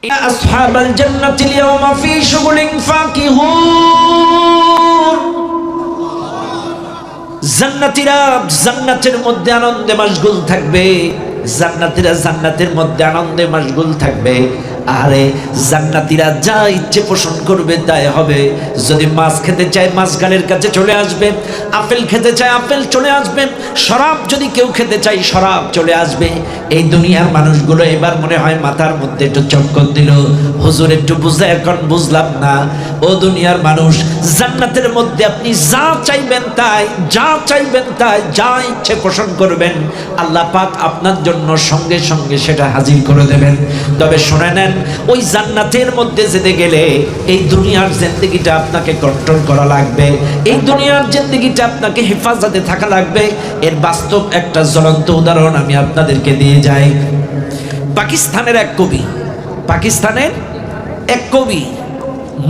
আসহাবাল জান্নাতিল ইয়াওমা ফি শুগুলিন ফাকিহুন। জান্নাতীরা জান্নাতের মধ্যে আনন্দে মাশগুল থাকবে, জান্নাতীরা জান্নাতের মধ্যে আনন্দে মাশগুল থাকবে। আরে জান্নাতীরা যা ইচ্ছে পোষণ করবে তাই হবে। যদি মাছ খেতে চায় মাছ গালের কাছে চলে আসবে, আপেল খেতে চায় আপেল চলে আসবে, শরাব যদি কেউ খেতে চায় শরাব চলে আসবে। এই দুনিয়ার মানুষগুলো এবার মনে হয় মাথার মধ্যে একটু চক্কর দিল, হুজুর একটু বুঝে এখন বুঝলাম না। ও দুনিয়ার মানুষ, জান্নাতের মধ্যে আপনি যা চাইবেন তাই, যা চাইবেন তাই, যা ইচ্ছে পোষণ করবেন আল্লাহ পাক আপনার জন্য সঙ্গে সঙ্গে সেটা হাজির করে দেবেন। তবে শুনে নেন, ওই জান্নাতের মধ্যে যেতে গেলে এই দুনিয়ার জিন্দেগিটা আপনাকে কন্ট্রোল করা লাগবে, এই দুনিয়ার জিন্দেগিটা আপনাকে হেফাজতে থাকা লাগবে। এর বাস্তব একটা জ্বলন্ত উদাহরণ আমি আপনাদেরকে দিয়ে যাই। পাকিস্তানের এক কবি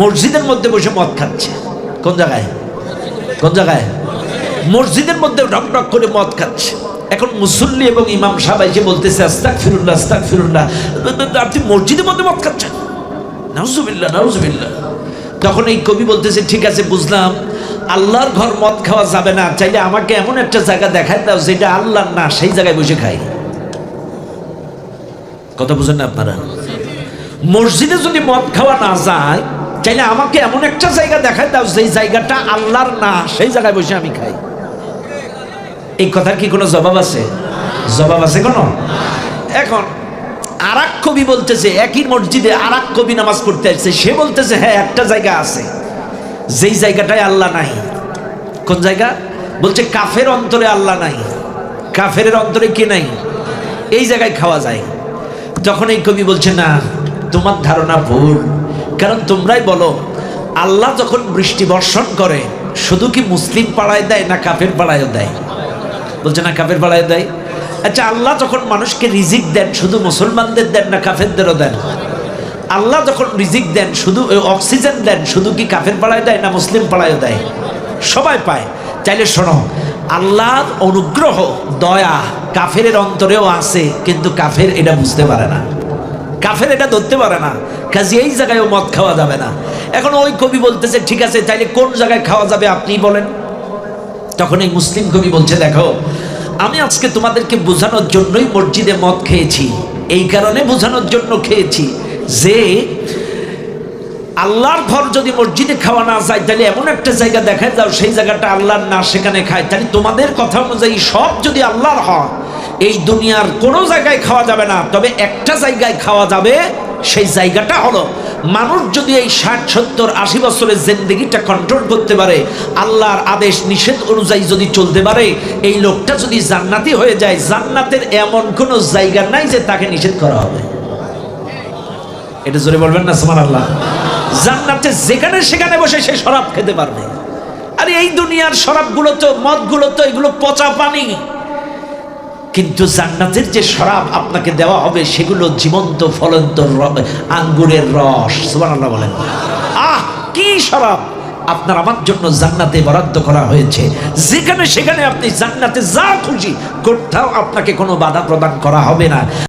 মসজিদের মধ্যে বসে মদ খাচ্ছে। কোন জায়গায়? মসজিদের মধ্যে ঢকঢক করে মদ খাচ্ছে। এখন মুসল্লি এবং ইমাম সাহেব এসে বলতেছে আস্তাগফিরুল্লাহ আস্তাগফিরুল্লাহ, আপনি মসজিদের মধ্যে মদ খাচ্ছেন, নাউজুবিল্লাহ নাউজুবিল্লাহ। তখন এই কবি বলতেছে ঠিক আছে বুঝলাম, আল্লাহর ঘর মদ খাওয়া যাবে না, চাইলে আমাকে এমন একটা জায়গা দেখায় দাও যেটা আল্লাহর না, সেই জায়গায় বসে খাই। কথা বুঝেন না আপনারা? মসজিদে যদি মদ খাওয়া না যায়, চাইলে আমাকে এমন একটা জায়গা দেখায় দাও যেই জায়গাটা আল্লাহর না, সেই জায়গায় বসে আমি খাই। এই কথার কি কোনো জবাব আছে? জবাব আছে কোনো? এখন আরেক কবি বলতেছে, একই মসজিদে আরেক কবি নামাজ পড়তে আসছে, সে বলতেছে হ্যাঁ একটা জায়গা আছে যেই জায়গাটায় আল্লাহ নাই। কোন জায়গা? বলছে কাফের অন্তরে আল্লাহ নাই, কাফের অন্তরে কি নাই, এই জায়গায় খাওয়া যায়। তখন এই কবি বলছে না, তোমার ধারণা ভুল, কারণ তোমরাই বলো আল্লাহ যখন বৃষ্টি বর্ষণ করে শুধু কি মুসলিম পাড়ায় দেয় না কাফের পাড়ায়ও দেয়? বলছে না কাফের পাড়ায় দেয়। আচ্ছা, আল্লাহ যখন মানুষকে রিজিক দেন শুধু মুসলমানদের দেন না কাফেরদেরও দেন? আল্লাহ যখন রিজিক দেন শুধু অক্সিজেন দেন শুধু কি কাফের পাড়ায় দেয় না মুসলিম পাড়ায়ও দেয়? সবাই পায়। চাইলে শোনো, আল্লাহর অনুগ্রহ দয়া কাফের অন্তরেও আছে, কিন্তু কাফের এটা বুঝতে পারে না, কাফের এটা ধরতে পারে না, কাজে এই জায়গায়ও মদ খাওয়া যাবে না। এখন ওই কবি বলতেছে ঠিক আছে তাইলে কোন জায়গায় খাওয়া যাবে আপনি বলেন। তখন এই মুসলিম কবি বলছে দেখো, আমি আজকে তোমাদেরকে বোঝানোর জন্যই মসজিদে মদ খেয়েছি, এই কারণে বোঝানোর জন্য খেয়েছি যে আল্লাহর ঘর যদি মসজিদে খাওয়া না যায় তাহলে এমন একটা জায়গা দেখায় দাও সেই জায়গাটা আল্লাহর না, সেখানে খায়। তাহলে তোমাদের কথা অনুযায়ী সব যদি আল্লাহর হয়, এই দুনিয়ার কোনো জায়গায় খাওয়া যাবে না, তবে একটা জায়গায় খাওয়া যাবে। সেই জায়গাটা হলো মানুষ যদি এই 60, 70, 80 বছরের জিন্দেগিটা কন্ট্রোল করতে পারে, আল্লাহর আদেশ নিষেধ অনুযায়ী যদি চলতে পারে, এই লোকটা যদি জান্নাতি হয়ে যায়, জান্নাতের এমন কোনো জায়গা নাই যে তাকে নিষেধ করা হবে। এটা জোরে বলবেন না সুবহানাল্লাহ? জান্নাতে যেখানে সেখানে বসে সে শরাব খেতে পারবে। আর এই দুনিয়ার শরাবগুলো তো, মদগুলো তো এগুলো পচা পানি, কিন্তু জান্নাতের যে শরাব আপনাকে দেওয়া হবে সেগুলো জীবন্ত ফলন্ত আঙ্গুরের রস। সুবহানাল্লাহ বলেন। আহ কি শরাব আপনার আমার জন্য জান্নাতে বরাদ্দ করা হয়েছে, যেখানে সেখানে আপনি জান্নাতে যা খুশি কোথাও আপনাকে কোনো বাধা প্রদান করা হবে না।